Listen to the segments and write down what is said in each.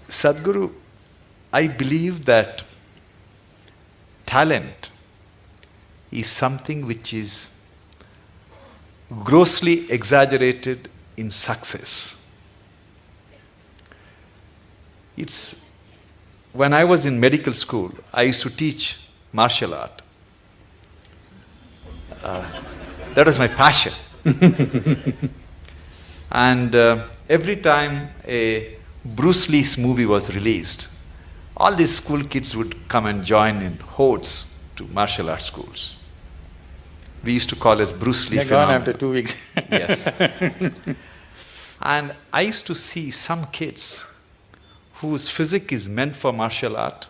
Sadhguru, I believe that talent is something which is grossly exaggerated in success. It's when I was in medical school, I used to teach martial art. That was my passion. And every time a Bruce Lee's movie was released, all these school kids would come and join in hordes to martial arts schools. We used to call it Bruce Lee phenomenon. They're gone after 2 weeks. Yes. And I used to see some kids whose physique is meant for martial art,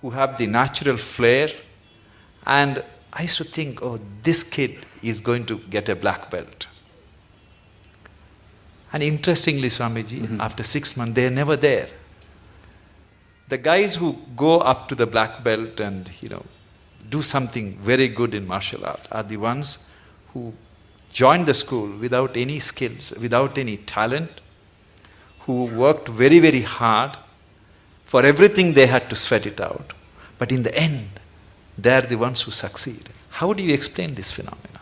who have the natural flair, and I used to think, oh, this kid is going to get a black belt. And interestingly, Swamiji, after 6 months, they're never there. The guys who go up to the black belt and, do something very good in martial art are the ones who joined the school without any skills, without any talent, who worked very, very hard. For everything they had to sweat it out. But in the end, they're the ones who succeed. How do you explain this phenomena?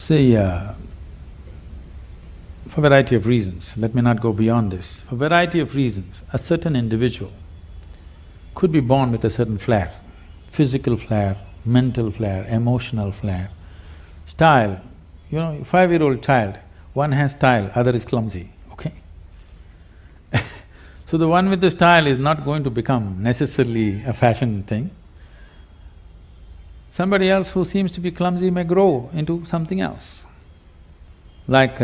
See, for a variety of reasons, let me not go beyond this. For a variety of reasons, a certain individual could be born with a certain flair, physical flair, mental flair, emotional flair, style. 5-year-old child, one has style, other is clumsy, okay? So the one with the style is not going to become necessarily a fashion thing. Somebody else who seems to be clumsy may grow into something else. Like,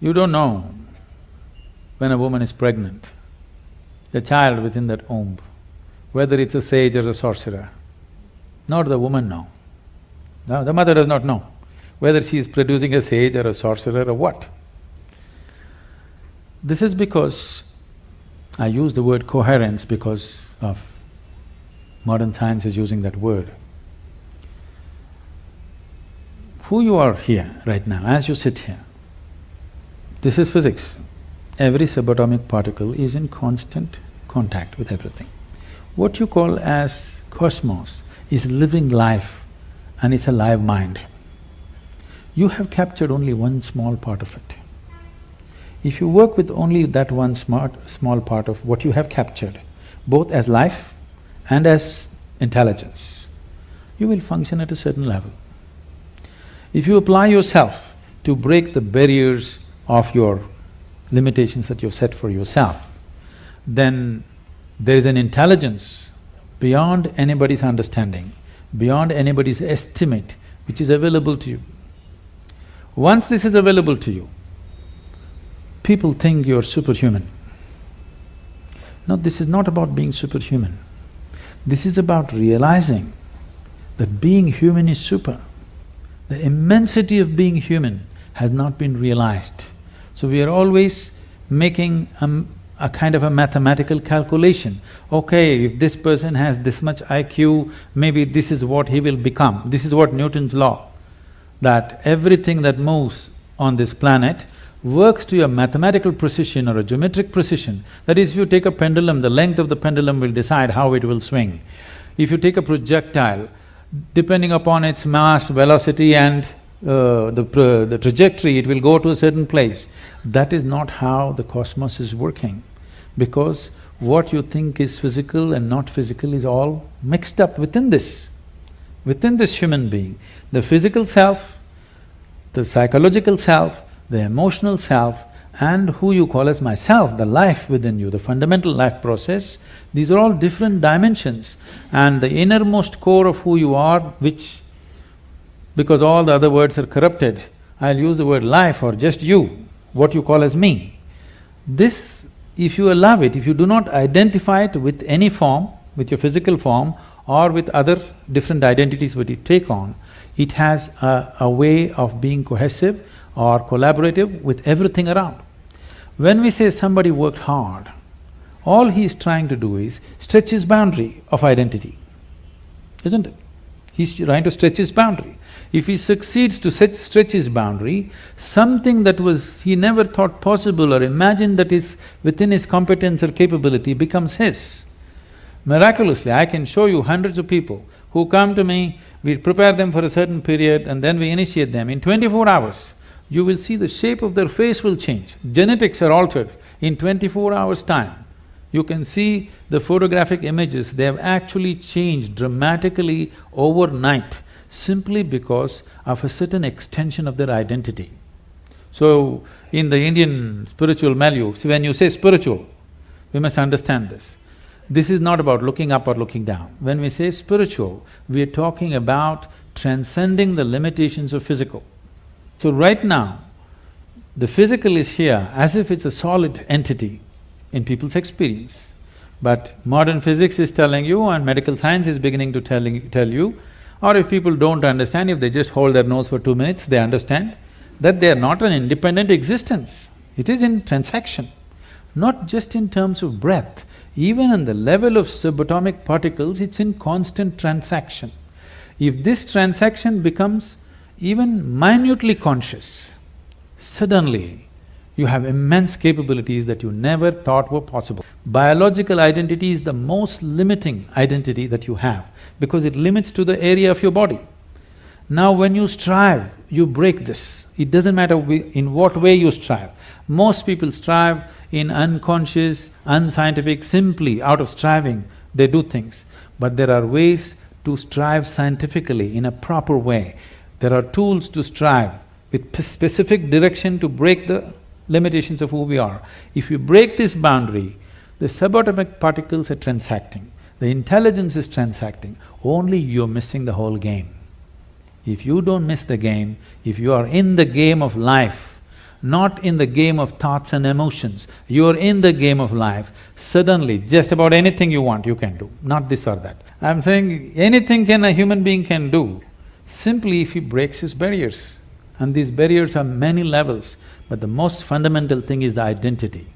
you don't know when a woman is pregnant, the child within that womb, whether it's a sage or a sorcerer, nor the woman know. No, the mother does not know whether she is producing a sage or a sorcerer or what. This is because, I use the word coherence because of modern science is using that word. Who you are here right now, as you sit here, this is physics. Every subatomic particle is in constant contact with everything. What you call as cosmos is living life and it's a live mind. You have captured only one small part of it. If you work with only that one small part of what you have captured, both as life and as intelligence, you will function at a certain level. If you apply yourself to break the barriers of your limitations that you've set for yourself, then there is an intelligence beyond anybody's understanding, beyond anybody's estimate, which is available to you. Once this is available to you, people think you're superhuman. No, this is not about being superhuman. This is about realizing that being human is super. The immensity of being human has not been realized. So we are always making a kind of a mathematical calculation. Okay, if this person has this much IQ, maybe this is what he will become. This is what Newton's law, that everything that moves on this planet works to a mathematical precision or a geometric precision. That is, if you take a pendulum, the length of the pendulum will decide how it will swing. If you take a projectile, depending upon its mass, velocity and the trajectory, it will go to a certain place. That is not how the cosmos is working, because what you think is physical and not physical is all mixed up within this human being. The physical self, the psychological self, the emotional self, and who you call as myself, the life within you, the fundamental life process, these are all different dimensions. And the innermost core of who you are, which, because all the other words are corrupted, I'll use the word life or just you, what you call as me. This, if you allow it, if you do not identify it with any form, with your physical form or with other different identities what you take on, it has a way of being cohesive or collaborative with everything around. When we say somebody worked hard, all he is trying to do is stretch his boundary of identity, isn't it? He's trying to stretch his boundary. If he succeeds to stretch his boundary, something that was he never thought possible or imagined that is within his competence or capability becomes his. Miraculously, I can show you hundreds of people who come to me, we prepare them for a certain period and then we initiate them. In 24 hours, you will see the shape of their face will change. Genetics are altered in 24 hours' time. You can see the photographic images, they have actually changed dramatically overnight simply because of a certain extension of their identity. So, in the Indian spiritual milieu, so when you say spiritual, we must understand this. This is not about looking up or looking down. When we say spiritual, we are talking about transcending the limitations of physical. So right now, the physical is here as if it's a solid entity in people's experience. But modern physics is telling you and medical science is beginning to tell you, or if people don't understand, if they just hold their nose for 2 minutes, they understand that they are not an independent existence. It is in transaction, not just in terms of breath. Even on the level of subatomic particles, it's in constant transaction. If this transaction becomes even minutely conscious, suddenly you have immense capabilities that you never thought were possible. Biological identity is the most limiting identity that you have because it limits to the area of your body. Now when you strive, you break this. It doesn't matter in what way you strive. Most people strive in unconscious, unscientific, simply out of striving, they do things. But there are ways to strive scientifically in a proper way. There are tools to strive with specific direction to break the limitations of who we are. If you break this boundary, the subatomic particles are transacting, the intelligence is transacting, only you're missing the whole game. If you don't miss the game, if you are in the game of life, not in the game of thoughts and emotions, you are in the game of life, suddenly just about anything you want you can do, not this or that. I'm saying anything a human being can do, simply if he breaks his barriers. And these barriers are many levels, but the most fundamental thing is the identity.